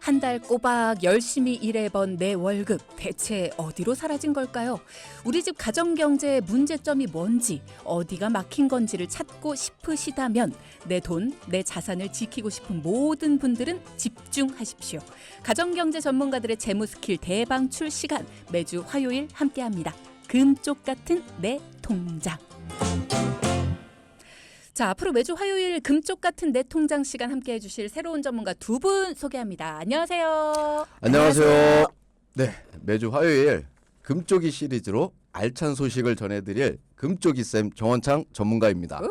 한 달 꼬박 열심히 일해번 내 월급 대체 어디로 사라진 걸까요? 우리 집 가정경제의 문제점이 뭔지, 어디가 막힌 건지를 찾고 싶으시다면 내 돈, 내 자산을 지키고 싶은 모든 분들은 집중하십시오. 가정경제 전문가들의 재무 스킬 대방출 시간, 매주 화요일 함께합니다. 금쪽 같은 내 통장. 자, 앞으로 매주 화요일 금쪽 같은 내 통장 시간 함께해 주실 새로운 전문가 두 분 소개합니다. 안녕하세요. 안녕하세요. 네, 매주 화요일 금쪽이 시리즈로 알찬 소식을 전해드릴 금쪽이쌤 정원창 전문가입니다.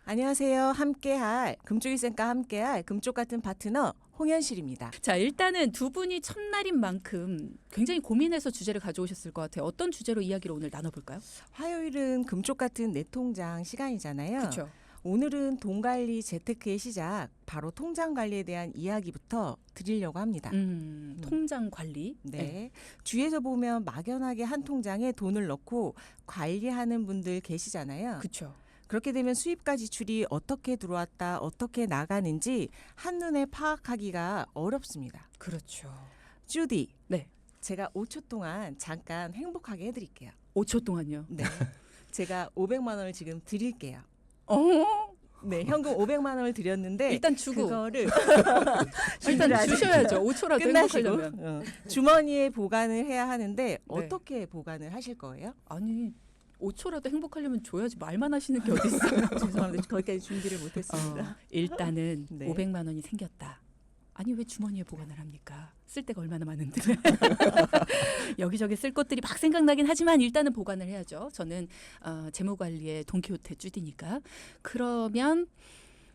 안녕하세요. 함께할 금쪽이쌤과 함께할 금쪽 같은 파트너 홍현실입니다. 자, 일단은 두 분이 첫날인 만큼 굉장히 고민해서 주제를 가져오셨을 것 같아요. 어떤 주제로 이야기를 오늘 나눠볼까요? 화요일은 금쪽 같은 내 통장 시간이잖아요. 그렇죠. 오늘은 돈 관리 재테크의 시작, 바로 통장 관리에 대한 이야기부터 드리려고 합니다. 통장 관리. 네. 주위에서 보면 막연하게 한 통장에 돈을 넣고 관리하는 분들 계시잖아요. 그렇죠. 그렇게 되면 수입과 지출이 어떻게 들어왔다, 어떻게 나가는지 한눈에 파악하기가 어렵습니다. 그렇죠. 주디, 네. 제가 5초 동안 잠깐 행복하게 해드릴게요. 5초 동안요. 네. 제가 500만 원을 지금 드릴게요. 어? 네, 현금 500만 원을 드렸는데 일단 주고. 그거를 일단 주셔야죠. 5초라도 끝나시고 행복하려면. 주머니에 보관을 해야 하는데 어떻게 보관을 하실 거예요? 아니, 5초라도 행복하려면 줘야지 말만 하시는 게 어디 있어요. 죄송합니다. 거기까지 준비를 못했습니다. 일단은 네. 500만 원이 생겼다. 아니 왜 주머니에 보관을 합니까? 쓸 데가 얼마나 많은데. 여기저기 쓸 것들이 막 생각나긴 하지만 일단은 보관을 해야죠. 저는 재무관리의 돈키호테 쭈디니까. 그러면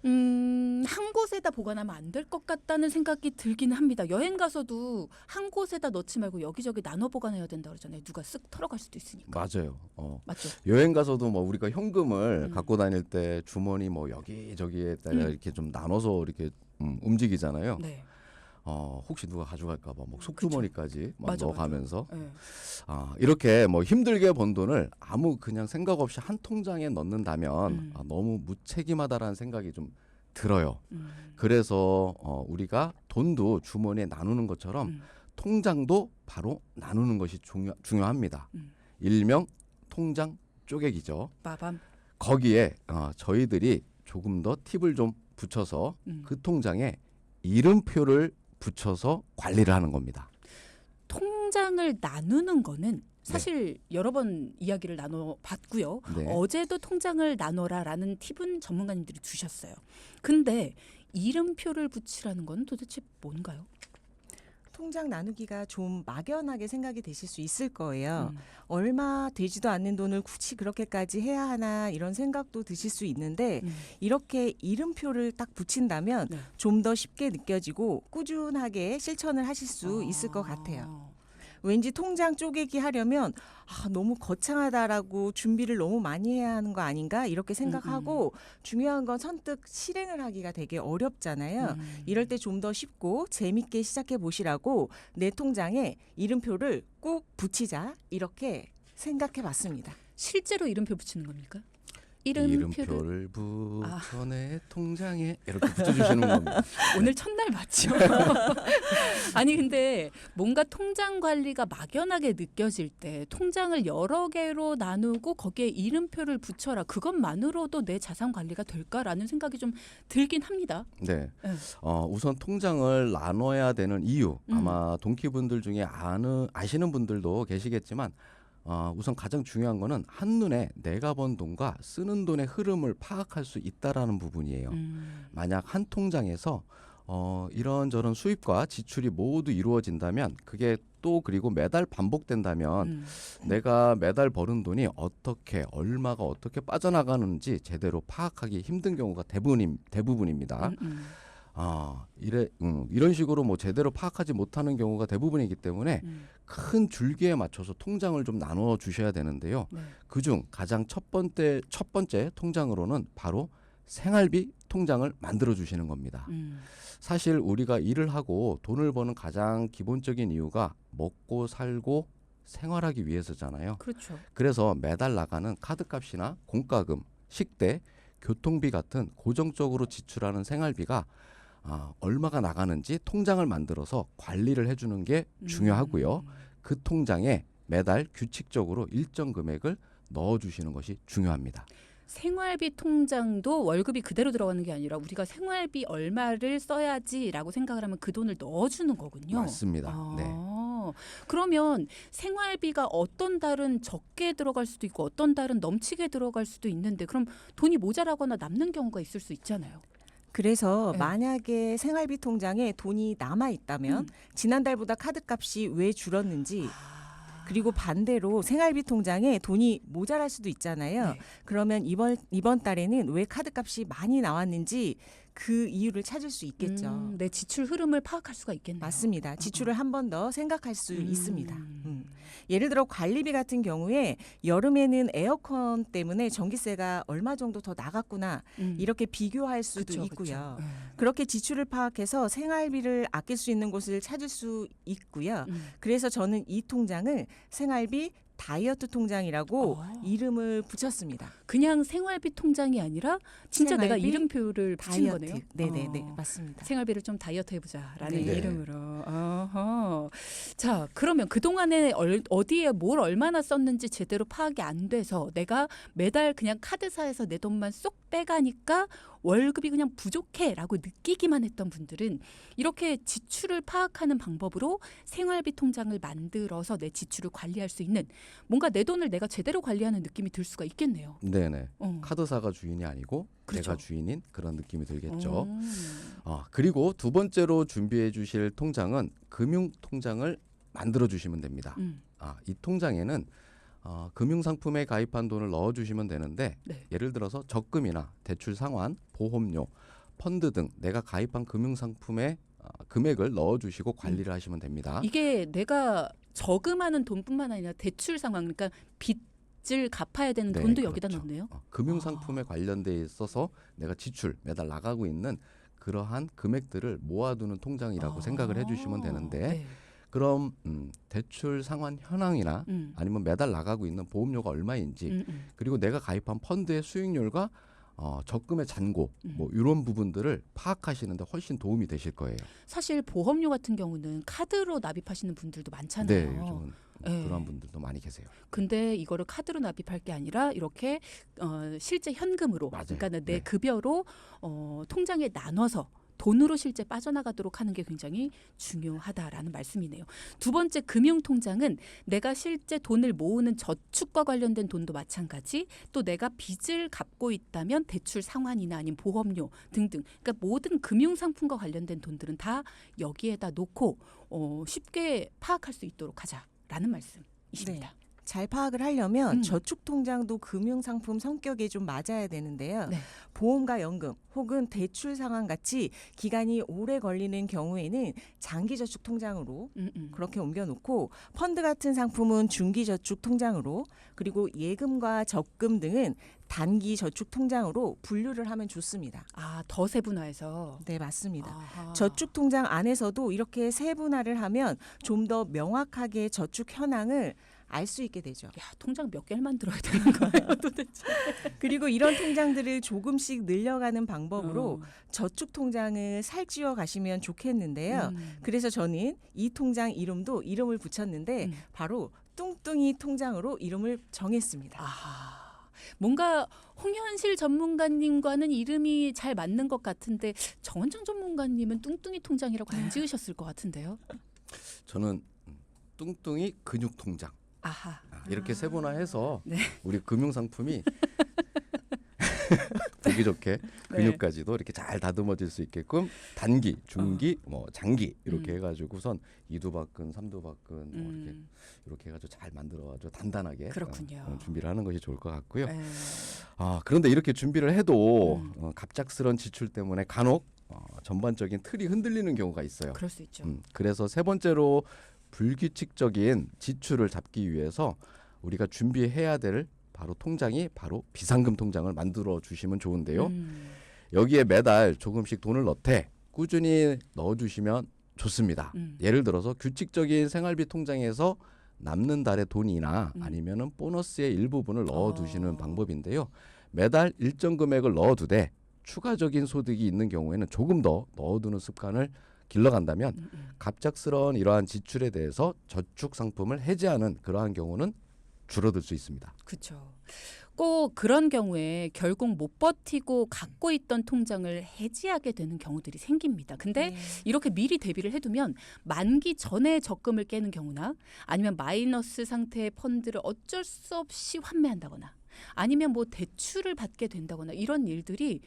한 곳에다 보관하면 안 될 것 같다는 생각이 들기는 합니다. 여행 가서도 한 곳에다 넣지 말고 여기저기 나눠 보관해야 된다 그러잖아요. 누가 쓱 털어갈 수도 있으니까. 맞아요. 맞죠? 여행 가서도 뭐 우리가 현금을 갖고 다닐 때 주머니 뭐 여기저기에다가 이렇게 좀 나눠서 이렇게 움직이잖아요. 네. 혹시 누가 가져갈까봐 뭐 속주머니까지 막 맞아, 넣어가면서 네. 이렇게 뭐 힘들게 번 돈을 아무 그냥 생각 없이 한 통장에 넣는다면 너무 무책임하다라는 생각이 좀 들어요. 그래서 우리가 돈도 주머니에 나누는 것처럼 통장도 바로 나누는 것이 중요합니다. 일명 통장 쪼개기죠. 빠밤. 거기에 저희들이 조금 더 팁을 좀 붙여서 그 통장에 이름표를 붙여서 관리를 하는 겁니다. 통장을 나누는 거는 사실 여러 번 이야기를 나눠봤고요. 네. 어제도 통장을 나눠라라는 팁은 전문가님들이 주셨어요. 근데 이름표를 붙이라는 건 도대체 뭔가요? 통장 나누기가 좀 막연하게 생각이 되실 수 있을 거예요. 얼마 되지도 않는 돈을 굳이 그렇게까지 해야 하나 이런 생각도 드실 수 있는데 이렇게 이름표를 딱 붙인다면 네. 좀 더 쉽게 느껴지고 꾸준하게 실천을 하실 수 있을 것 같아요. 왠지 통장 쪼개기 하려면 너무 거창하다라고 준비를 너무 많이 해야 하는 거 아닌가 이렇게 생각하고 중요한 건 선뜻 실행을 하기가 되게 어렵잖아요. 이럴 때 좀 더 쉽고 재밌게 시작해 보시라고 내 통장에 이름표를 꼭 붙이자 이렇게 생각해 봤습니다. 실제로 이름표 붙이는 겁니까? 이름표를 붙여 내 통장에 이렇게 붙여주시는 겁니다. 오늘 첫날 맞죠? 아니 근데 뭔가 통장 관리가 막연하게 느껴질 때 통장을 여러 개로 나누고 거기에 이름표를 붙여라. 그것만으로도 내 자산 관리가 될까라는 생각이 좀 들긴 합니다. 네. 네. 우선 통장을 나눠야 되는 이유 아마 동키분들 중에 아시는 분들도 계시겠지만 우선 가장 중요한 거는 한눈에 내가 번 돈과 쓰는 돈의 흐름을 파악할 수 있다라는 부분이에요. 만약 한 통장에서 이런저런 수입과 지출이 모두 이루어진다면 그게 또 그리고 매달 반복된다면 내가 매달 버는 돈이 얼마가 어떻게 빠져나가는지 제대로 파악하기 힘든 경우가 대부분입니다. 이런 식으로 뭐 제대로 파악하지 못하는 경우가 대부분이기 때문에 큰 줄기에 맞춰서 통장을 좀 나눠 주셔야 되는데요. 네. 그중 가장 첫 번째 통장으로는 바로 생활비 통장을 만들어 주시는 겁니다. 사실 우리가 일을 하고 돈을 버는 가장 기본적인 이유가 먹고 살고 생활하기 위해서잖아요. 그렇죠. 그래서 매달 나가는 카드값이나 공과금, 식대, 교통비 같은 고정적으로 지출하는 생활비가 얼마가 나가는지 통장을 만들어서 관리를 해주는 게 중요하고요. 그 통장에 매달 규칙적으로 일정 금액을 넣어주시는 것이 중요합니다. 생활비 통장도 월급이 그대로 들어가는 게 아니라 우리가 생활비 얼마를 써야지라고 생각을 하면 그 돈을 넣어주는 거군요. 맞습니다. 네. 그러면 생활비가 어떤 달은 적게 들어갈 수도 있고 어떤 달은 넘치게 들어갈 수도 있는데 그럼 돈이 모자라거나 남는 경우가 있을 수 있잖아요. 그래서 네. 만약에 생활비 통장에 돈이 남아 있다면 지난달보다 카드값이 왜 줄었는지 그리고 반대로 생활비 통장에 돈이 모자랄 수도 있잖아요. 네. 그러면 이번 달에는 왜 카드값이 많이 나왔는지 그 이유를 찾을 수 있겠죠. 내 지출 흐름을 파악할 수가 있겠네요. 맞습니다. 지출을 한 번 더 생각할 수 있습니다. 예를 들어 관리비 같은 경우에 여름에는 에어컨 때문에 전기세가 얼마 정도 더 나갔구나 이렇게 비교할 수도 그쵸, 있고요. 그쵸. 그렇게 지출을 파악해서 생활비를 아낄 수 있는 곳을 찾을 수 있고요. 그래서 저는 이 통장을 생활비 다이어트 통장이라고 이름을 붙였습니다. 그냥 생활비 통장이 아니라 진짜 내가 생활비 이름표를 붙인 다이어트. 거네요. 네네네, 맞습니다. 생활비를 좀 다이어트 해보자라는 네. 이름으로. 자, 그러면 그동안에 어디에 뭘 얼마나 썼는지 제대로 파악이 안 돼서 내가 매달 그냥 카드사에서 내 돈만 쏙 빼가니까 월급이 그냥 부족해라고 느끼기만 했던 분들은 이렇게 지출을 파악하는 방법으로 생활비 통장을 만들어서 내 지출을 관리할 수 있는 뭔가 내 돈을 내가 제대로 관리하는 느낌이 들 수가 있겠네요. 네네. 어. 카드사가 주인이 아니고 그렇죠. 내가 주인인 그런 느낌이 들겠죠. 음. 그리고 두 번째로 준비해 주실 통장은 금융통장을 만들어 주시면 됩니다. 이 통장에는 금융상품에 가입한 돈을 넣어주시면 되는데 네. 예를 들어서 적금이나 대출 상환, 보험료, 펀드 등 내가 가입한 금융상품에 금액을 넣어주시고 관리를 하시면 됩니다. 이게 내가 저금하는 돈뿐만 아니라 대출 상황, 그러니까 빚을 갚아야 되는 네, 돈도 여기다 그렇죠. 넣네요. 금융상품에 관련돼 있어서 내가 지출 매달 나가고 있는 그러한 금액들을 모아두는 통장이라고 생각을 해주시면 되는데 네. 그럼 대출 상환 현황이나 아니면 매달 나가고 있는 보험료가 얼마인지 그리고 내가 가입한 펀드의 수익률과 적금의 잔고 뭐 이런 부분들을 파악하시는데 훨씬 도움이 되실 거예요. 사실 보험료 같은 경우는 카드로 납입하시는 분들도 네, 많잖아요. 요즘은 네. 그런 분들도 많이 계세요. 근데 이거를 카드로 납입할 게 아니라 이렇게 실제 현금으로, 맞아요. 그러니까 내 네. 급여로 통장에 나눠서 돈으로 실제 빠져나가도록 하는 게 굉장히 중요하다라는 말씀이네요. 두 번째 금융통장은 내가 실제 돈을 모으는 저축과 관련된 돈도 마찬가지, 또 내가 빚을 갚고 있다면 대출 상환이나 아니면 보험료 등등, 그러니까 모든 금융상품과 관련된 돈들은 다 여기에다 놓고 쉽게 파악할 수 있도록 하자라는 말씀이십니다. 네. 잘 파악을 하려면 음. 저축통장도 금융상품 성격에 좀 맞아야 되는데요. 네. 보험과 연금 혹은 대출 상환 같이 기간이 오래 걸리는 경우에는 장기저축통장으로 그렇게 옮겨놓고 펀드 같은 상품은 중기저축통장으로 그리고 예금과 적금 등은 단기저축통장으로 분류를 하면 좋습니다. 더 세분화해서. 네, 맞습니다. 아하. 저축통장 안에서도 이렇게 세분화를 하면 좀 더 명확하게 저축 현황을 알 수 있게 되죠. 야, 통장 몇 개를 만들어야 되는 거예요, 도대체? 그리고 이런 통장들을 조금씩 늘려가는 방법으로 어. 저축통장을 살찌워 가시면 좋겠는데요. 그래서 저는 이 통장 이름을 붙였는데 바로 뚱뚱이 통장으로 이름을 정했습니다. 뭔가 홍현실 전문가님과는 이름이 잘 맞는 것 같은데 정원장 전문가님은 뚱뚱이 통장이라고 안 지으셨을 것 같은데요. 저는 뚱뚱이 근육통장 아하. 이렇게 세분화해서 네. 우리 금융상품이 보기 좋게 근육까지도 이렇게 잘 다듬어질 수 있게끔 단기, 중기, 뭐 장기 이렇게 해가지고선 2두박근, 3두박근 뭐 이렇게 해가지고 잘 만들어가지고 단단하게 그렇군요. 준비를 하는 것이 좋을 것 같고요. 에. 그런데 이렇게 준비를 해도 갑작스런 지출 때문에 간혹 전반적인 틀이 흔들리는 경우가 있어요. 그럴 수 있죠. 그래서 세 번째로 불규칙적인 지출을 잡기 위해서 우리가 준비해야 될 바로 통장이 바로 비상금 통장을 만들어 주시면 좋은데요. 여기에 매달 조금씩 돈을 넣되 꾸준히 넣어주시면 좋습니다. 예를 들어서 규칙적인 생활비 통장에서 남는 달의 돈이나 아니면은 보너스의 일부분을 넣어두시는 방법인데요. 매달 일정 금액을 넣어두되 추가적인 소득이 있는 경우에는 조금 더 넣어두는 습관을 길러간다면 갑작스러운 이러한 지출에 대해서 저축 상품을 해지하는 그러한 경우는 줄어들 수 있습니다. 그렇죠. 꼭 그런 경우에 결국 못 버티고 갖고 있던 통장을 해지하게 되는 경우들이 생깁니다. 근데 네. 이렇게 미리 대비를 해두면 만기 전에 적금을 깨는 경우나 아니면 마이너스 상태의 펀드를 어쩔 수 없이 환매한다거나 아니면 뭐 대출을 받게 된다거나 이런 일들이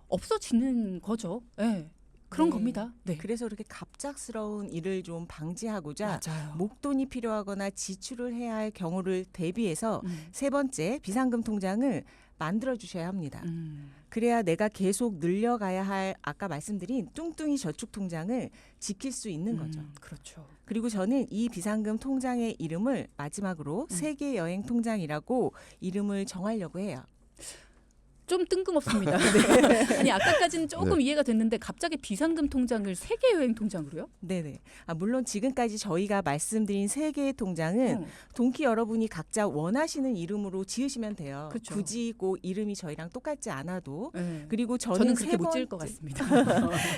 없어지는 거죠. 네. 그런 네. 겁니다. 네. 그래서 그렇게 갑작스러운 일을 좀 방지하고자 맞아요. 목돈이 필요하거나 지출을 해야 할 경우를 대비해서 음. 세 번째 비상금 통장을 만들어 주셔야 합니다. 음. 그래야 내가 계속 늘려가야 할 아까 말씀드린 뚱뚱이 저축 통장을 지킬 수 있는 거죠. 그렇죠. 그리고 저는 이 비상금 통장의 이름을 마지막으로 세계 여행 통장이라고 이름을 정하려고 해요. 좀 뜬금없습니다. 네. 아니 아까까지는 조금 네. 이해가 됐는데 갑자기 비상금 통장을 세계 여행 통장으로요? 네네. 물론 지금까지 저희가 말씀드린 세 개의 통장은 동키 여러분이 각자 원하시는 이름으로 지으시면 돼요. 그쵸. 굳이 그 이름이 저희랑 똑같지 않아도. 네. 그리고 저는 저는 그렇게 못 지을 것 같습니다.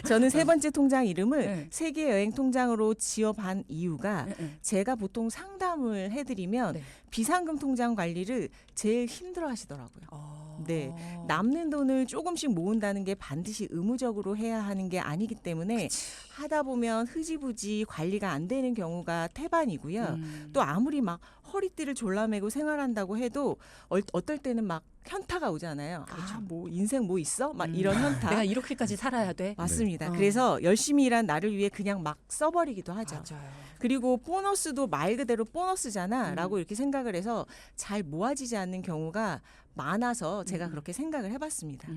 저는 세 번째 통장 이름을 네. 세계 여행 통장으로 지어반 이유가 네, 네. 제가 보통 상담을 해드리면 네. 비상금 통장 관리를 제일 힘들어하시더라고요. 네. 어. 남는 돈을 조금씩 모은다는 게 반드시 의무적으로 해야 하는 게 아니기 때문에 하다 보면 흐지부지 관리가 안 되는 경우가 태반이고요. 또 아무리 막 허리띠를 졸라매고 생활한다고 해도 어떨 때는 막 현타가 오잖아요. 그렇죠. 뭐 인생 뭐 있어? 막 이런 현타. 내가 이렇게까지 살아야 돼. 맞습니다. 네. 그래서 열심히 일한 나를 위해 그냥 막 써버리기도 하죠. 맞아요. 그리고 보너스도 말 그대로 보너스잖아 음. 라고 이렇게 생각을 해서 잘 모아지지 않는 경우가 많아서 제가 그렇게 생각을 해봤습니다.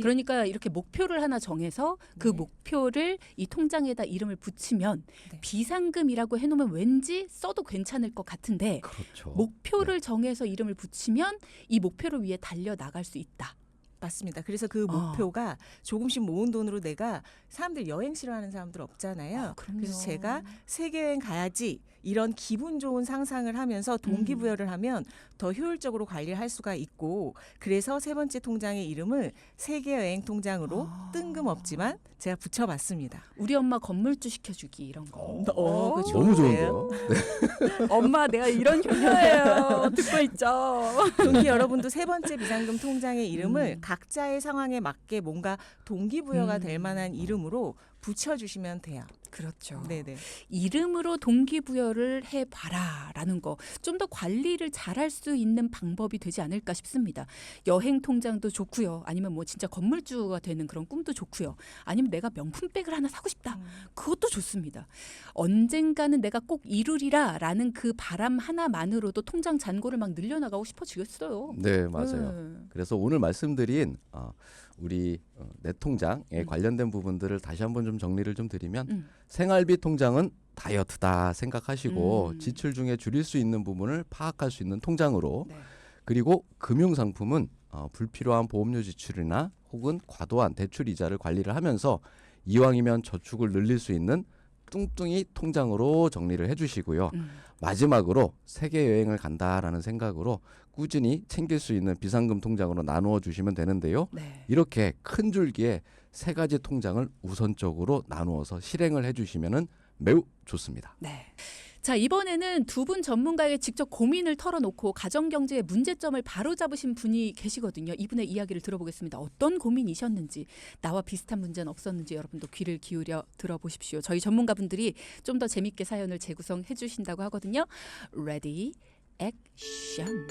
그러니까 이렇게 목표를 하나 정해서 그 네. 목표를 이 통장에다 이름을 붙이면 네. 비상금이라고 해놓으면 왠지 써도 괜찮을 것 같은데 그렇죠. 목표를 정해서 이름을 붙이면 이 목표를 위해 달려 나갈 수 있다. 맞습니다. 그래서 그 목표가 조금씩 모은 돈으로 내가 사람들 여행 싫어하는 사람들 없잖아요. 그럼요. 그래서 제가 세계 여행 가야지 이런 기분 좋은 상상을 하면서 동기부여를 하면 더 효율적으로 관리를 할 수가 있고 그래서 세 번째 통장의 이름을 세계 여행 통장으로 뜬금없지만 제가 붙여봤습니다. 우리 엄마 건물주 시켜주기 이런 거. 그거 너무 좋은데요? 좋은데요. 엄마 내가 이런 효녀예요. 듣고 있죠. 동기 여러분도 세 번째 비상금 통장의 이름을 각자의 상황에 맞게 뭔가 동기부여가 될 만한 이름으로 붙여주시면 돼요. 그렇죠. 네네. 이름으로 동기부여를 해봐라라는 거 좀 더 관리를 잘할 수 있는 방법이 되지 않을까 싶습니다. 여행 통장도 좋고요. 아니면 뭐 진짜 건물주가 되는 그런 꿈도 좋고요. 아니면 내가 명품백을 하나 사고 싶다. 그것도 좋습니다. 언젠가는 내가 꼭 이루리라라는 그 바람 하나만으로도 통장 잔고를 막 늘려나가고 싶어지겠어요. 네, 맞아요. 그래서 오늘 말씀드린 우리 내 통장에 관련된 부분들을 다시 한번 좀 정리를 좀 드리면 생활비 통장은 다이어트다 생각하시고 지출 중에 줄일 수 있는 부분을 파악할 수 있는 통장으로 네. 그리고 금융상품은 불필요한 보험료 지출이나 혹은 과도한 대출 이자를 관리를 하면서 이왕이면 저축을 늘릴 수 있는 뚱뚱이 통장으로 정리를 해주시고요. 마지막으로 세계 여행을 간다라는 생각으로 꾸준히 챙길 수 있는 비상금 통장으로 나누어 주시면 되는데요. 네. 이렇게 큰 줄기에 세 가지 통장을 우선적으로 나누어서 실행을 해주시면 매우 좋습니다. 네. 자, 이번에는 두 분 전문가에게 직접 고민을 털어놓고 가정경제의 문제점을 바로잡으신 분이 계시거든요. 이분의 이야기를 들어보겠습니다. 어떤 고민이셨는지, 나와 비슷한 문제는 없었는지 여러분도 귀를 기울여 들어보십시오. 저희 전문가분들이 좀 더 재밌게 사연을 재구성해 주신다고 하거든요. Ready, action.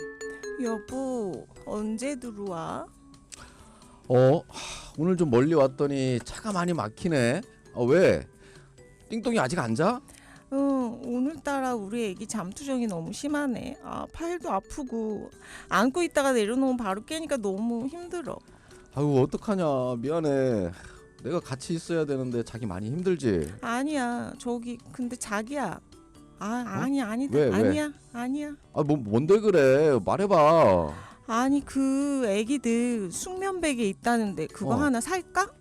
여보 언제 들어와? 오늘 좀 멀리 왔더니 차가 많이 막히네. 왜? 띵동이 아직 안 자? 응, 오늘따라 우리 애기 잠투정이 너무 심하네. 팔도 아프고 안고 있다가 내려놓으면 바로 깨니까 너무 힘들어. 아유 어떡하냐 미안해. 내가 같이 있어야 되는데 자기 많이 힘들지? 아니야 저기 근데 자기야. 아니다. 왜? 아니야. 뭔데 그래? 말해봐. 아니 그 애기들 숙면베개 있다는데 그거 하나 살까?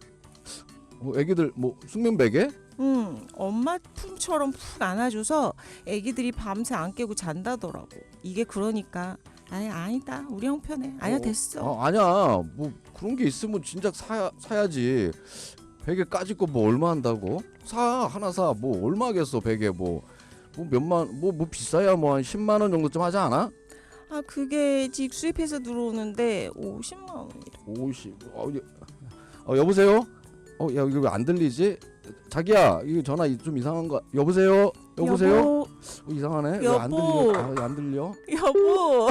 애기들 뭐 숙면베개? 응, 엄마 품처럼 푹 안아줘서 애기들이 밤새 안 깨고 잔다더라고. 이게 그러니까 아니다. 우리 형편에. 아니야 됐어. 아니야. 뭐 그런 게 있으면 진작 사야지. 베개 까짓 거 뭐 얼마 한다고? 하나 사. 뭐 얼마 하겠어 베개 뭐 몇만 뭐 비싸야 뭐 한 10만 원 정도쯤 하지 않아? 아 그게 직 수입해서 들어오는데 50만 원이래. 50. 여보세요? 야 이거 왜 안 들리지? 자기야 이거 전화 좀 이상한 거. 여보세요? 여보. 이상하네. 왜 안 여보. 들려? 안 들려? 여보.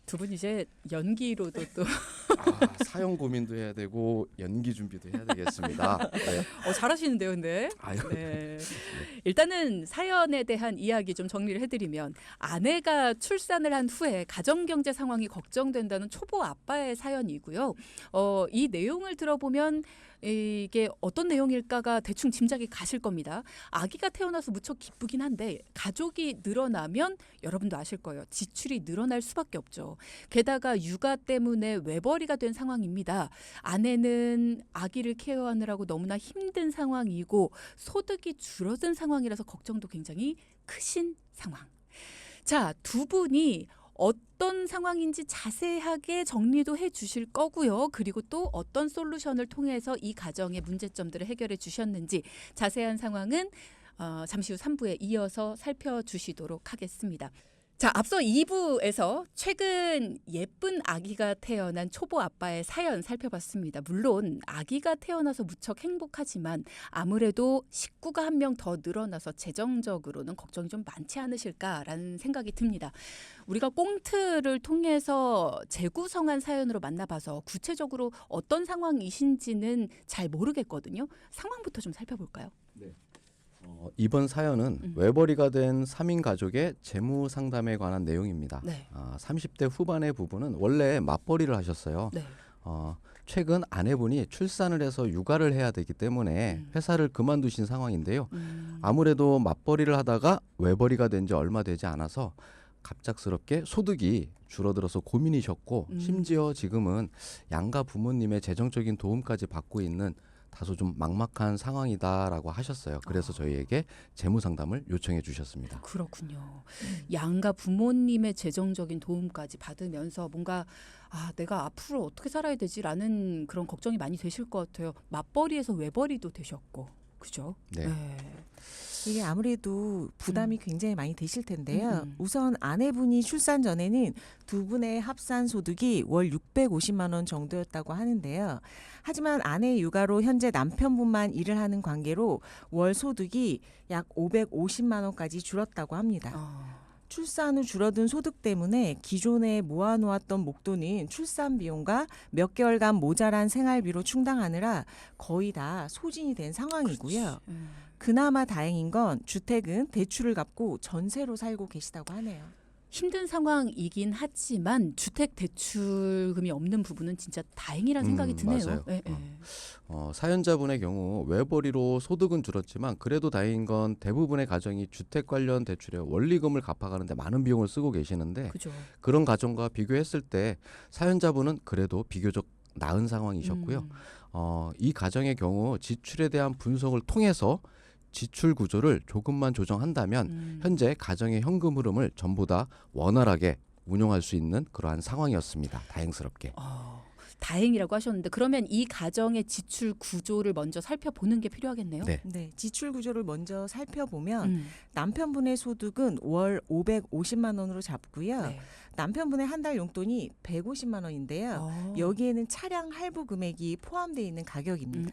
두 분 이제 연기로도 또 사연 고민도 해야 되고 연기 준비도 해야 되겠습니다. 네. 잘하시는데요, 근데. 아유. 네. 일단은 사연에 대한 이야기 좀 정리를 해드리면 아내가 출산을 한 후에 가정경제 상황이 걱정된다는 초보 아빠의 사연이고요. 이 내용을 들어보면 이게 어떤 내용일까가 대충 짐작이 가실 겁니다. 아기가 태어나서 무척 기쁘긴 한데 가족이 늘어나면 여러분도 아실 거예요. 지출이 늘어날 수밖에 없죠. 게다가 육아 때문에 외벌이가 된 상황입니다. 아내는 아기를 케어하느라고 너무나 힘든 상황이고 소득이 줄어든 상황이라서 걱정도 굉장히 크신 상황. 자, 두 분이 어떤 상황인지 자세하게 정리도 해 주실 거고요. 그리고 또 어떤 솔루션을 통해서 이 가정의 문제점들을 해결해 주셨는지 자세한 상황은 잠시 후 3부에 이어서 살펴주시도록 하겠습니다. 자, 앞서 2부에서 최근 예쁜 아기가 태어난 초보 아빠의 사연 살펴봤습니다. 물론 아기가 태어나서 무척 행복하지만 아무래도 식구가 한 명 더 늘어나서 재정적으로는 걱정이 좀 많지 않으실까라는 생각이 듭니다. 우리가 꽁트를 통해서 재구성한 사연으로 만나봐서 구체적으로 어떤 상황이신지는 잘 모르겠거든요. 상황부터 좀 살펴볼까요? 이번 사연은 외벌이가 된 3인 가족의 재무 상담에 관한 내용입니다. 네. 30대 후반의 부부는 원래 맞벌이를 하셨어요. 네. 최근 아내분이 출산을 해서 육아를 해야 되기 때문에 회사를 그만두신 상황인데요. 아무래도 맞벌이를 하다가 외벌이가 된 지 얼마 되지 않아서 갑작스럽게 소득이 줄어들어서 고민이셨고 심지어 지금은 양가 부모님의 재정적인 도움까지 받고 있는 다소 좀 막막한 상황이다라고 하셨어요. 그래서 저희에게 재무 상담을 요청해 주셨습니다. 그렇군요. 양가 부모님의 재정적인 도움까지 받으면서 뭔가 내가 앞으로 어떻게 살아야 되지라는 그런 걱정이 많이 되실 것 같아요. 맞벌이에서 외벌이도 되셨고, 그죠? 네. 이게 아무래도 부담이 굉장히 많이 되실 텐데요. 음. 우선 아내분이 출산 전에는 두 분의 합산 소득이 월 650만 원 정도였다고 하는데요. 하지만 아내 육아로 현재 남편분만 일을 하는 관계로 월 소득이 약 550만 원까지 줄었다고 합니다. 출산 후 줄어든 소득 때문에 기존에 모아놓았던 목돈은 출산 비용과 몇 개월간 모자란 생활비로 충당하느라 거의 다 소진이 된 상황이고요. 그나마 다행인 건 주택은 대출을 갚고 전세로 살고 계시다고 하네요. 힘든 상황이긴 하지만 주택 대출금이 없는 부분은 진짜 다행이라는 생각이 드네요. 맞아요. 네, 네. 사연자분의 경우 외벌이로 소득은 줄었지만 그래도 다행인 건 대부분의 가정이 주택 관련 대출에 원리금을 갚아가는데 많은 비용을 쓰고 계시는데 그죠. 그런 가정과 비교했을 때 사연자분은 그래도 비교적 나은 상황이셨고요. 이 가정의 경우 지출에 대한 분석을 통해서 지출 구조를 조금만 조정한다면 현재 가정의 현금 흐름을 전부 다 원활하게 운용할 수 있는 그러한 상황이었습니다. 다행스럽게. 다행이라고 하셨는데 그러면 이 가정의 지출 구조를 먼저 살펴보는 게 필요하겠네요. 네. 지출 구조를 먼저 살펴보면 남편분의 소득은 월 550만 원으로 잡고요. 네. 남편분의 한 달 용돈이 150만 원인데요. 여기에는 차량 할부 금액이 포함되어 있는 가격입니다.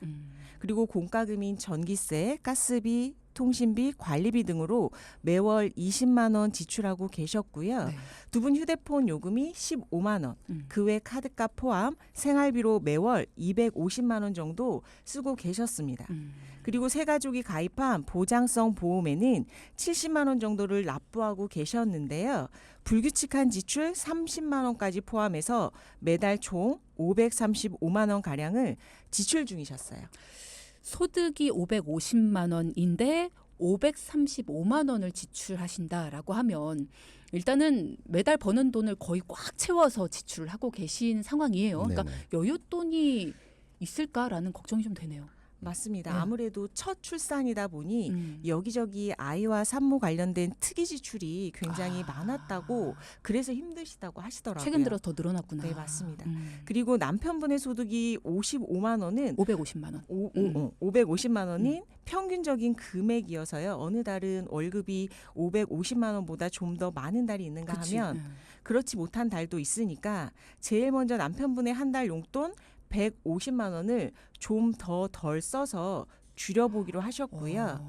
그리고 공과금인 전기세, 가스비, 통신비, 관리비 등으로 매월 20만 원 지출하고 계셨고요. 네. 두 분 휴대폰 요금이 15만 원, 그 외 카드값 포함 생활비로 매월 250만 원 정도 쓰고 계셨습니다. 그리고 세 가족이 가입한 보장성 보험에는 70만 원 정도를 납부하고 계셨는데요. 불규칙한 지출 30만 원까지 포함해서 매달 총 535만 원 가량을 지출 중이셨어요. 소득이 550만 원인데 535만 원을 지출하신다라고 하면 일단은 매달 버는 돈을 거의 꽉 채워서 지출을 하고 계신 상황이에요. 그러니까 네네. 여윳돈이 있을까라는 걱정이 좀 되네요. 맞습니다. 네. 아무래도 첫 출산이다 보니 음. 여기저기 아이와 산모 관련된 특이 지출이 굉장히 많았다고 그래서 힘드시다고 하시더라고요. 최근 들어 더 늘어났구나. 네, 맞습니다. 음. 그리고 남편분의 소득이 55만 원은 550만 원. 550만 원인 평균적인 금액이어서요. 어느 달은 월급이 550만 원보다 좀 더 많은 달이 있는가 그치. 하면 그렇지 못한 달도 있으니까 제일 먼저 남편분의 한 달 용돈 150만 원을 좀 더 덜 써서 줄여보기로 하셨고요.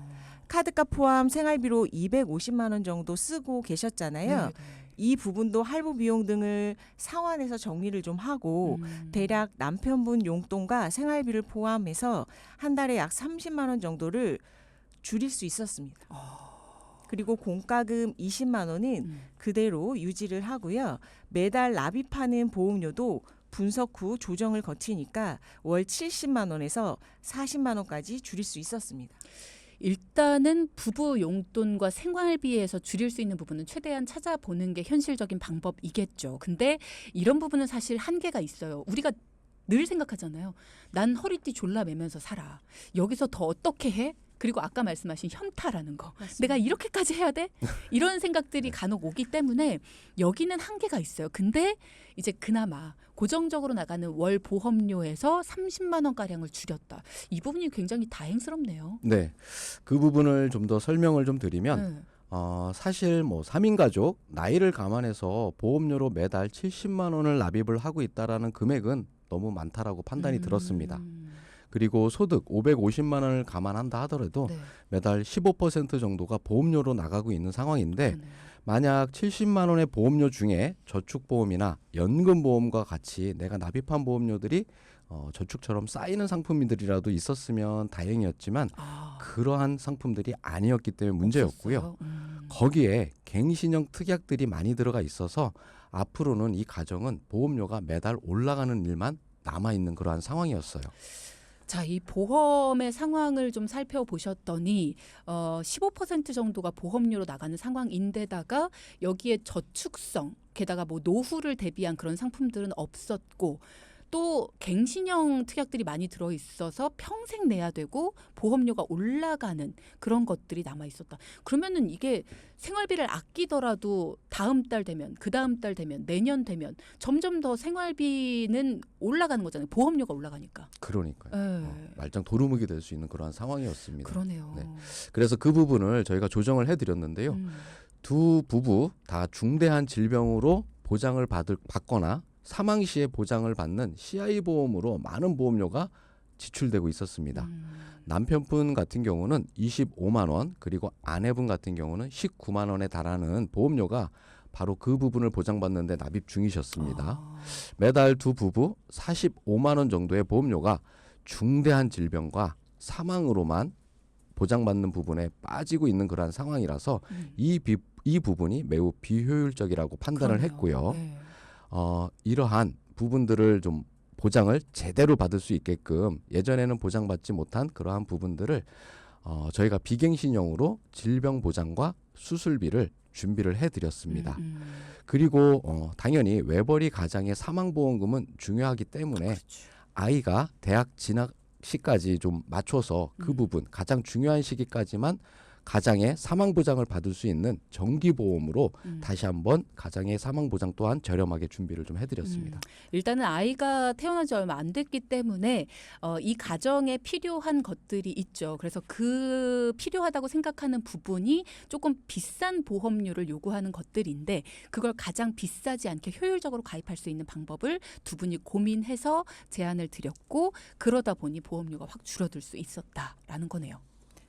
카드값 포함 생활비로 250만 원 정도 쓰고 계셨잖아요. 이 부분도 할부 비용 등을 상환해서 정리를 좀 하고 대략 남편분 용돈과 생활비를 포함해서 한 달에 약 30만 원 정도를 줄일 수 있었습니다. 그리고 공과금 20만 원은 그대로 유지를 하고요. 매달 납입하는 보험료도 분석 후 조정을 거치니까 월 70만 원에서 40만 원까지 줄일 수 있었습니다. 일단은 부부 용돈과 생활비에서 줄일 수 있는 부분은 최대한 찾아보는 게 현실적인 방법이겠죠. 근데 이런 부분은 사실 한계가 있어요. 우리가 늘 생각하잖아요. 난 허리띠 졸라 매면서 살아. 여기서 더 어떻게 해? 그리고 아까 말씀하신 현타라는 거. 내가 이렇게까지 해야 돼? 이런 생각들이 간혹 오기 때문에 여기는 한계가 있어요. 근데 이제 그나마 고정적으로 나가는 월 보험료에서 30만 원가량을 줄였다. 이 부분이 굉장히 다행스럽네요. 네, 그 부분을 좀 더 설명을 좀 드리면 사실 뭐 3인 가족 나이를 감안해서 보험료로 매달 70만 원을 납입을 하고 있다라는 금액은 너무 많다라고 판단이 들었습니다. 그리고 소득 550만 원을 감안한다 하더라도 네. 매달 15% 정도가 보험료로 나가고 있는 상황인데 그러네요. 만약 70만 원의 보험료 중에 저축보험이나 연금보험과 같이 내가 납입한 보험료들이 저축처럼 쌓이는 상품들이라도 있었으면 다행이었지만 그러한 상품들이 아니었기 때문에 문제였고요. 없었어요? 거기에 갱신형 특약들이 많이 들어가 있어서 앞으로는 이 가정은 보험료가 매달 올라가는 일만 남아있는 그러한 상황이었어요. 자, 이 보험의 상황을 좀 살펴보셨더니 15% 정도가 보험료로 나가는 상황인데다가 여기에 저축성, 게다가 뭐 노후를 대비한 그런 상품들은 없었고 또 갱신형 특약들이 많이 들어있어서 평생 내야 되고 보험료가 올라가는 그런 것들이 남아 있었다. 그러면은 이게 생활비를 아끼더라도 다음 달 되면 그 다음 달 되면 내년 되면 점점 더 생활비는 올라가는 거잖아요. 보험료가 올라가니까. 그러니까요. 말짱 도루묵이 될 수 있는 그러한 상황이었습니다. 그러네요. 네. 그래서 그 부분을 저희가 조정을 해드렸는데요. 두 부부 다 중대한 질병으로 보장을 받거나 사망 시에 보장을 받는 CI 보험으로 많은 보험료가 지출되고 있었습니다. 남편분 같은 경우는 25만 원, 그리고 아내분 같은 경우는 19만 원에 달하는 보험료가 바로 그 부분을 보장받는데 납입 중이셨습니다. 매달 두 부부 45만 원 정도의 보험료가 중대한 질병과 사망으로만 보장받는 부분에 빠지고 있는 그러한 상황이라서 이 부분이 매우 비효율적이라고 판단을 그러네요. 했고요. 네. 이러한 부분들을 좀 보장을 제대로 받을 수 있게끔 예전에는 보장받지 못한 그러한 부분들을 저희가 비갱신형으로 질병 보장과 수술비를 준비를 해드렸습니다. 그리고 당연히 외벌이 가장의 사망보험금은 중요하기 때문에 그렇죠. 아이가 대학 진학 시까지 좀 맞춰서 그 부분 가장 중요한 시기까지만 가장의 사망보장을 받을 수 있는 정기보험으로 다시 한번 가장의 사망보장 또한 저렴하게 준비를 좀 해드렸습니다. 일단은 아이가 태어난 지 얼마 안 됐기 때문에 이 가정에 필요한 것들이 있죠. 그래서 그 필요하다고 생각하는 부분이 조금 비싼 보험료를 요구하는 것들인데 그걸 가장 비싸지 않게 효율적으로 가입할 수 있는 방법을 두 분이 고민해서 제안을 드렸고 그러다 보니 보험료가 확 줄어들 수 있었다라는 거네요.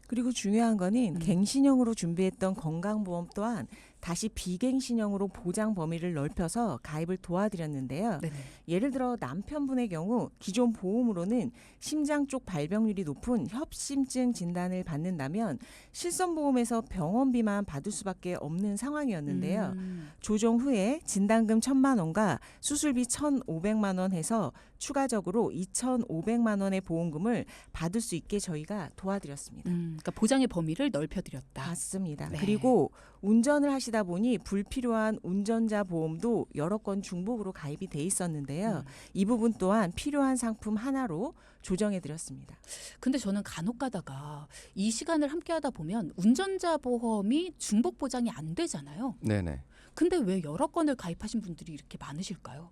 그리고 중요한 거는 갱신형으로 준비했던 건강보험 또한 다시 비갱신형으로 보장 범위를 넓혀서 가입을 도와드렸는데요. 네네. 예를 들어 남편분의 경우 기존 보험으로는 심장 쪽 발병률이 높은 협심증 진단을 받는다면 실손보험에서 병원비만 받을 수밖에 없는 상황이었는데요. 조정 후에 진단금 1,000만 원과 수술비 1,500만 원 해서 추가적으로 2,500만 원의 보험금을 받을 수 있게 저희가 도와드렸습니다. 그러니까 보장의 범위를 넓혀드렸다. 맞습니다. 네. 그리고 운전을 하시다 하시다 보니 불필요한 운전자 보험도 여러 건 중복으로 가입이 돼 있었는데요. 이 부분 또한 필요한 상품 하나로 조정해 드렸습니다. 근데 저는 간혹 가다가 이 시간을 함께 하다 보면 운전자 보험이 중복 보장이 안 되잖아요. 네네. 근데 왜 여러 건을 가입하신 분들이 이렇게 많으실까요?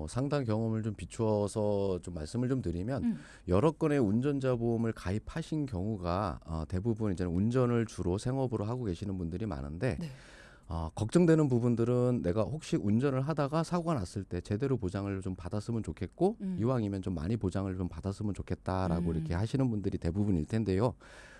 상당 경험을 좀 비추어서 좀 말씀을 좀 드리면 음. 여러 건의 운전자 보험을 가입하신 경우가 대부분 이제는 운전을 주로 생업으로 하고 계시는 분들이 많은데 네. 걱정되는 부분들은 내가 혹시 운전을 하다가 사고가 났을 때 제대로 보장을 좀 받았으면 좋겠고 이왕이면 좀 많이 보장을 좀 받았으면 좋겠다라고 이렇게 하시는 분들이 대부분일 텐데요.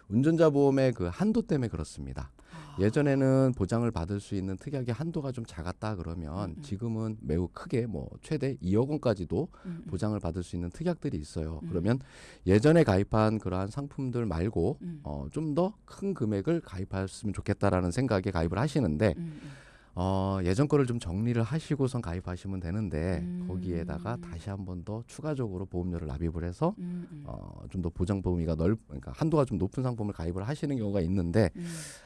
운전자 보험의 그 한도 때문에 그렇습니다. 예전에는 보장을 받을 수 있는 특약의 한도가 좀 작았다 그러면 지금은 매우 크게 뭐 최대 2억 원까지도 보장을 받을 수 있는 특약들이 있어요. 그러면 예전에 가입한 그러한 상품들 말고 좀 더 큰 금액을 가입했으면 좋겠다라는 생각에 가입을 하시는데 예전 거를 좀 정리를 하시고선 가입하시면 되는데 거기에다가 다시 한 번 더 추가적으로 보험료를 납입을 해서 좀 더 보장 범위가 그러니까 한도가 좀 높은 상품을 가입을 하시는 경우가 있는데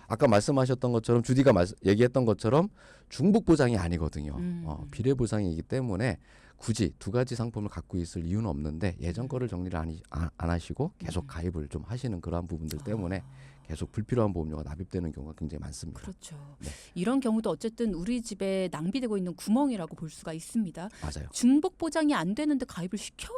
아까 말씀하셨던 것처럼 주디가 얘기했던 것처럼 중복 보장이 아니거든요. 비례 보장이기 때문에 굳이 두 가지 상품을 갖고 있을 이유는 없는데 예전 거를 정리를 안 하시고 계속 가입을 좀 하시는 그러한 부분들 때문에 계속 불필요한 보험료가 납입되는 경우가 굉장히 많습니다. 그렇죠. 네. 이런 경우도 어쨌든 우리 집에 낭비되고 있는 구멍이라고 볼 수가 있습니다. 맞아요. 중복 보장이 안 되는데 가입을 시켜?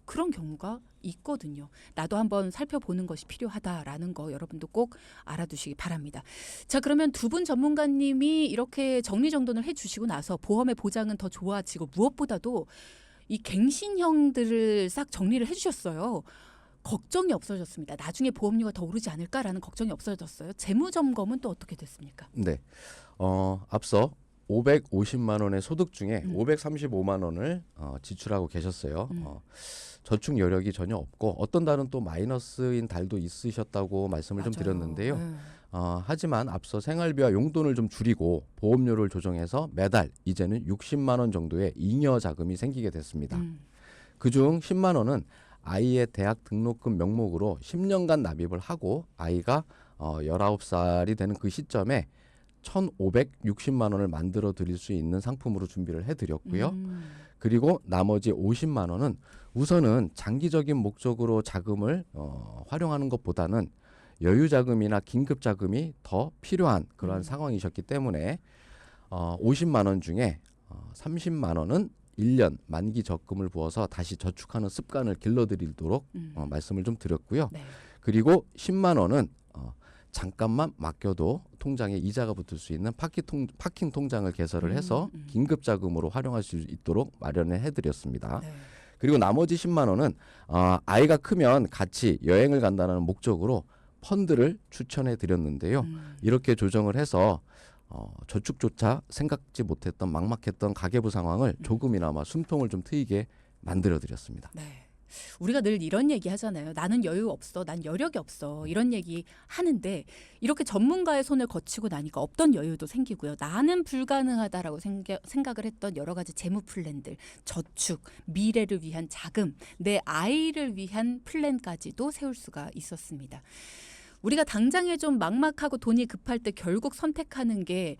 그런 경우가 있거든요. 나도 한번 살펴보는 것이 필요하다라는 거 여러분도 꼭 알아두시기 바랍니다. 자, 그러면 두 분 전문가님이 이렇게 정리정돈을 해주시고 나서 보험의 보장은 더 좋아지고 무엇보다도 이 갱신형들을 싹 정리를 해주셨어요. 걱정이 없어졌습니다. 나중에 보험료가 더 오르지 않을까라는 걱정이 없어졌어요. 재무점검은 또 어떻게 됐습니까? 네. 앞서 550만 원의 소득 중에 535만 원을 지출하고 계셨어요. 저축 여력이 전혀 없고 어떤 달은 또 마이너스인 달도 있으셨다고 말씀을 좀 맞아요. 드렸는데요. 네. 하지만 앞서 생활비와 용돈을 좀 줄이고 보험료를 조정해서 매달 이제는 60만 원 정도의 잉여 자금이 생기게 됐습니다. 그중 10만 원은 아이의 대학 등록금 명목으로 10년간 납입을 하고 아이가 19살이 되는 그 시점에 1,560만 원을 만들어 드릴 수 있는 상품으로 준비를 해드렸고요. 그리고 나머지 50만 원은 우선은 장기적인 목적으로 자금을 활용하는 것보다는 여유 자금이나 긴급 자금이 더 필요한 그러한 상황이셨기 때문에 50만 원 중에 30만 원은 1년 만기 적금을 부어서 다시 저축하는 습관을 길러드리도록 말씀을 좀 드렸고요. 네. 그리고 10만 원은 잠깐만 맡겨도 통장에 이자가 붙을 수 있는 파킹 통장을 개설을 해서 긴급 자금으로 활용할 수 있도록 마련을 해드렸습니다. 네. 그리고 나머지 10만 원은 아이가 크면 같이 여행을 간다는 목적으로 펀드를 추천해 드렸는데요. 이렇게 조정을 해서 저축조차 생각지 못했던 막막했던 가계부 상황을 조금이나마 숨통을 좀 트이게 만들어 드렸습니다. 네. 우리가 늘 이런 얘기 하잖아요. 나는 여유 없어. 난 여력이 없어. 이런 얘기 하는데 이렇게 전문가의 손을 거치고 나니까 없던 여유도 생기고요. 나는 불가능하다라고 생각을 했던 여러 가지 재무 플랜들, 저축, 미래를 위한 자금, 내 아이를 위한 플랜까지도 세울 수가 있었습니다. 우리가 당장에 좀 막막하고 돈이 급할 때 결국 선택하는 게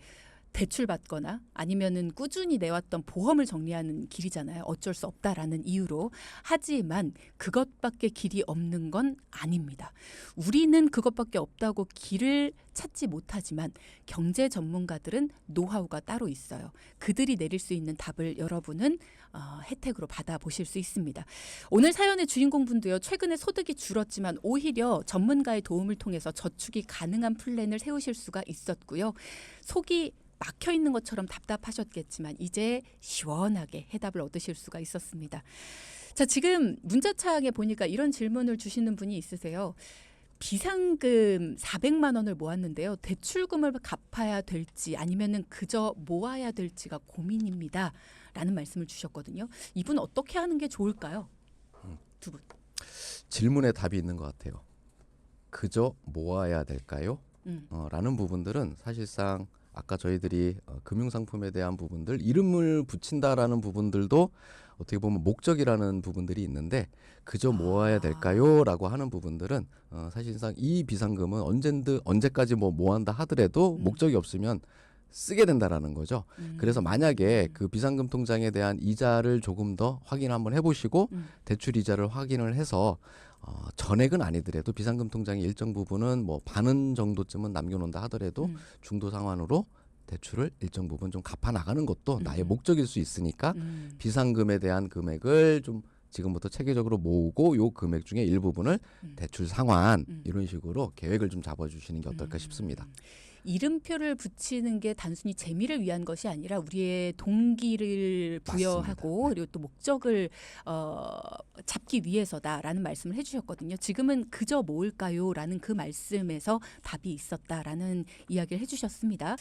대출 받거나 아니면은 꾸준히 내왔던 보험을 정리하는 길이잖아요. 어쩔 수 없다라는 이유로. 하지만 그것밖에 길이 없는 건 아닙니다. 우리는 그것밖에 없다고 길을 찾지 못하지만 경제 전문가들은 노하우가 따로 있어요. 그들이 내릴 수 있는 답을 여러분은 혜택으로 받아보실 수 있습니다. 오늘 사연의 주인공분도요. 최근에 소득이 줄었지만 오히려 전문가의 도움을 통해서 저축이 가능한 플랜을 세우실 수가 있었고요. 속이 막혀 있는 것처럼 답답하셨겠지만 이제 시원하게 해답을 얻으실 수가 있었습니다. 자, 지금 문자창에 보니까 이런 질문을 주시는 분이 있으세요. 비상금 400만 원을 모았는데요. 대출금을 갚아야 될지 아니면은 그저 모아야 될지가 고민입니다. 라는 말씀을 주셨거든요. 이분 어떻게 하는 게 좋을까요? 두 분. 질문에 답이 있는 것 같아요. 그저 모아야 될까요? 라는 부분들은 사실상 아까 저희들이 금융상품에 대한 부분들 이름을 붙인다라는 부분들도 어떻게 보면 목적이라는 부분들이 있는데 그저 모아야 될까요?라고 하는 부분들은 사실상 이 비상금은 언제까지 뭐 모한다 하더라도 목적이 없으면 쓰게 된다라는 거죠. 그래서 만약에 그 비상금 통장에 대한 이자를 조금 더 확인 한번 해보시고 대출 이자를 확인을 해서 전액은 아니더라도 비상금 통장의 일정 부분은 뭐 반은 정도쯤은 남겨놓는다 하더라도 중도 상환으로 대출을 일정 부분 좀 갚아 나가는 것도 나의 목적일 수 있으니까 비상금에 대한 금액을 좀 지금부터 체계적으로 모으고 요 금액 중에 일부분을 대출 상환 이런 식으로 계획을 좀 잡아주시는 게 어떨까 싶습니다. 이름표를 붙이는 게 단순히 재미를 위한 것이 아니라 우리의 동기를 부여하고 맞습니다. 네. 그리고 또 목적을 잡기 위해서다라는 말씀을 해주셨거든요. 지금은 그저 모을까요라는 그 말씀에서 답이 있었다라는 이야기를 해주셨습니다.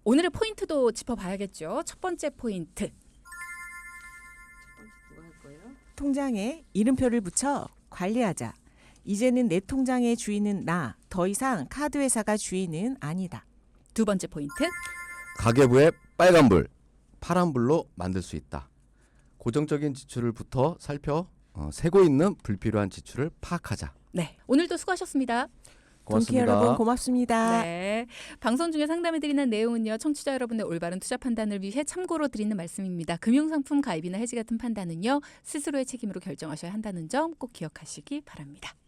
오늘의 포인트도 짚어봐야겠죠. 첫 번째 포인트. 통장에 이름표를 붙여 관리하자. 이제는 내 통장의 주인은 나. 더 이상 카드 회사가 주인은 아니다. 두 번째 포인트. 가계부에 빨간불, 파란불로 만들 수 있다. 고정적인 지출을부터 살펴 세고 있는 불필요한 지출을 파악하자. 네, 오늘도 수고하셨습니다. 동키 고맙습니다. 여러분 고맙습니다. 네, 방송 중에 상담해드리는 내용은요. 청취자 여러분의 올바른 투자 판단을 위해 참고로 드리는 말씀입니다. 금융상품 가입이나 해지 같은 판단은요. 스스로의 책임으로 결정하셔야 한다는 점 꼭 기억하시기 바랍니다.